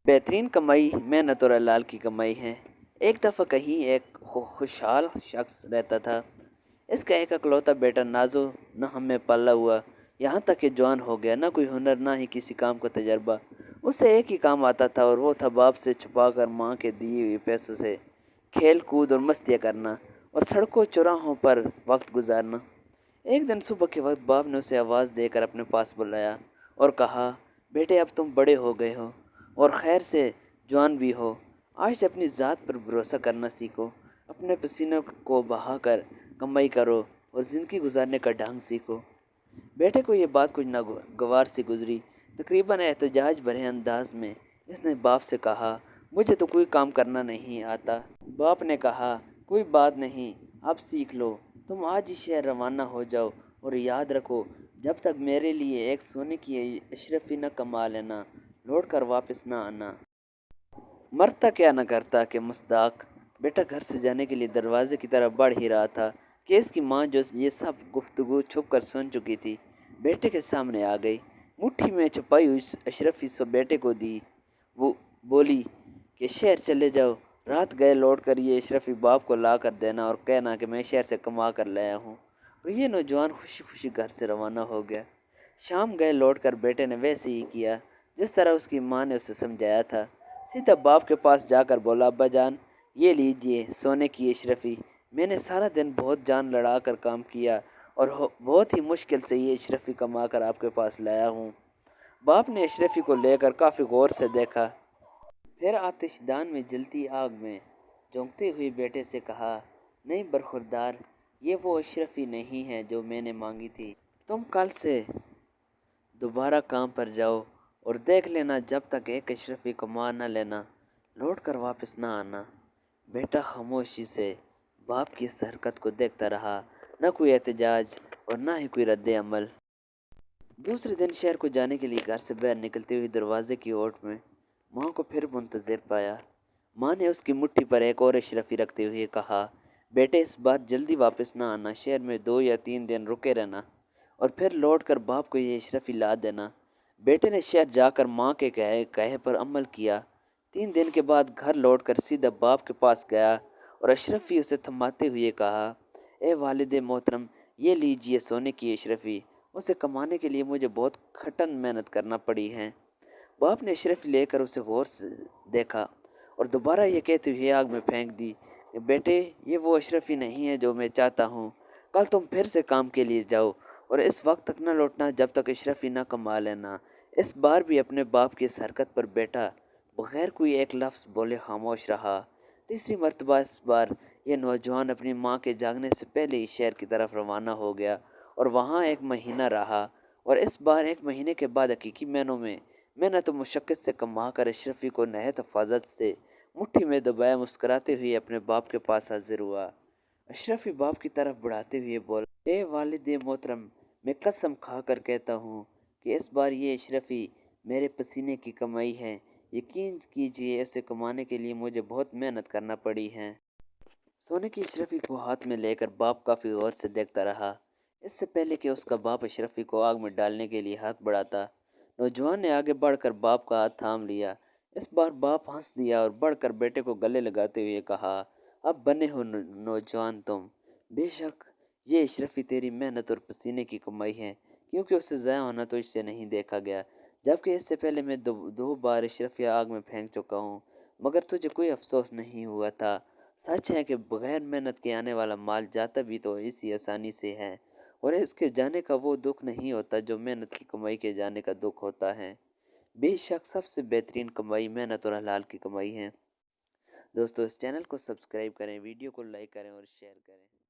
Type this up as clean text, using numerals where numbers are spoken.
बेहतरीन कमाई मेहनत और हलाल की कमाई है। एक दफ़ा कहीं एक खुशहाल शख्स रहता था। इसका एक इकलौता बेटा नाजो न हम में पला हुआ, यहाँ तक कि जवान हो गया। ना कोई हुनर ना ही किसी काम का तजर्बा। उसे एक ही काम आता था और वो था बाप से छुपा कर माँ के दिए हुए पैसों से खेल कूद और मस्तियाँ करना और सड़कों चौराहों पर वक्त गुजारना। एक दिन सुबह के वक्त बाप ने उसे आवाज़ देकर अपने पास बुलाया और कहा, बेटे अब तुम बड़े हो गए हो और खैर से जवान भी हो। आज से अपनी ज़ात पर भरोसा करना सीखो, अपने पसीनों को बहा कर कमाई करो और ज़िंदगी गुजारने का ढंग सीखो। बेटे को ये बात कुछ नागवार सी गुजरी। तकरीबन एहतजाज भरे अंदाज में इसने बाप से कहा, मुझे तो कोई काम करना नहीं आता। बाप ने कहा, कोई बात नहीं, अब सीख लो। तुम आज ही शहर रवाना हो जाओ और याद रखो, जब तक मेरे लिए एक सोने की अशरफी न कमा लेना, लौट कर वापस ना आना। मरता क्या न करता कि मुस्ताक। बेटा घर से जाने के लिए दरवाजे की तरफ बढ़ ही रहा था कि इसकी माँ, जो ये सब गुफ्तगू छुप कर सुन चुकी थी, बेटे के सामने आ गई। मुट्ठी में छुपाई हुई अशरफी सो बेटे को दी। वो बोली कि शहर चले जाओ, रात गए लौट कर ये अशरफी बाप को ला कर देना और कहना कि मैं शहर से कमा कर लाया हूँ। और ये नौजवान खुशी खुशी घर से रवाना हो गया। शाम गए लौट कर बेटे ने वैसे ही किया जिस तरह उसकी माँ ने उसे समझाया था। सीधा बाप के पास जाकर बोला, अब्बा जान, ये लीजिए सोने की अशरफी। मैंने सारा दिन बहुत जान लड़ा कर काम किया और बहुत ही मुश्किल से ये अशरफी कमा कर आपके पास लाया हूँ। बाप ने अशरफी को लेकर काफ़ी गौर से देखा, फिर आतिशदान में जलती आग में झोंकते हुए बेटे से कहा, नहीं बरखुरदार, ये वो अशरफी नहीं है जो मैंने मांगी थी। तुम कल से दोबारा काम पर जाओ और देख लेना, जब तक एक अशरफी कमा न लेना, लौट कर वापस ना आना। बेटा खामोशी से बाप की इस हरकत को देखता रहा, न कोई एहतजाज और ना ही कोई रद्द अमल। दूसरे दिन शहर को जाने के लिए घर से बाहर निकलते हुए दरवाजे की ओट में माँ को फिर मुंतज़िर पाया। माँ ने उसकी मुट्ठी पर एक और अशरफी रखते हुए कहा, बेटे इस बार जल्दी वापस ना आना, शहर में 2 या 3 दिन रुके रहना और फिर लौट कर बाप को ये अशरफी ला देना। बेटे ने शहर जाकर माँ के कहे पर अमल किया। 3 दिन के बाद घर लौटकर सीधा बाप के पास गया और अशरफी उसे थमाते हुए कहा, ए वालिद मोहतरम, ये लीजिए सोने की अशरफी। उसे कमाने के लिए मुझे बहुत कठिन मेहनत करना पड़ी है। बाप ने अशरफी लेकर उसे गौर से देखा और दोबारा ये कहते हुए आग में फेंक दी कि बेटे, ये वो अशरफी नहीं है जो मैं चाहता हूँ। कल तुम फिर से काम के लिए जाओ और इस वक्त तक न लौटना जब तक अशरफी न कमा लेना। इस बार भी अपने बाप की इस हरकत पर बेटा बगैर कोई एक लफ्ज़ बोले खामोश रहा। तीसरी मरतबा इस बार यह नौजवान अपनी माँ के जागने से पहले ही शहर की तरफ रवाना हो गया और वहाँ 1 महीना रहा। और इस बार 1 महीने के बाद हकीकी मायनों में मेहनत तो मुशक्क़त से कमा कर अशरफी को नहायत हिफाजत से मुट्ठी में दबाए मुस्कुराते हुए अपने बाप के पास हाजिर हुआ। अशरफी बाप की तरफ बढ़ाते हुए बोला, ए वालिद मोहतरम, मैं कसम खा कर कहता हूँ कि इस बार ये अशरफी मेरे पसीने की कमाई है। यकीन कीजिए, इसे कमाने के लिए मुझे बहुत मेहनत करना पड़ी है। सोने की अशरफी को हाथ में लेकर बाप काफ़ी गौर से देखता रहा। इससे पहले कि उसका बाप अशरफी को आग में डालने के लिए हाथ बढ़ाता, नौजवान ने आगे बढ़कर बाप का हाथ थाम लिया। इस बार बाप हंस दिया और बढ़कर बेटे को गले लगाते हुए कहा, अब बने हो नौजवान तुम। बेशक ये अशरफी तेरी मेहनत और पसीने की कमाई है, क्योंकि उसे ज़ाया होना तो इससे नहीं देखा गया। जबकि इससे पहले मैं दो बार अशरफी आग में फेंक चुका हूँ, मगर तुझे कोई अफसोस नहीं हुआ था। सच है कि बगैर मेहनत के आने वाला माल जाता भी तो इसी आसानी से है, और इसके जाने का वो दुख नहीं होता जो मेहनत की कमाई के जाने का दुख होता है। बेशक सबसे बेहतरीन कमाई मेहनत और हलाल की कमाई है। दोस्तों, इस चैनल को सब्सक्राइब करें, वीडियो को लाइक करें और शेयर करें।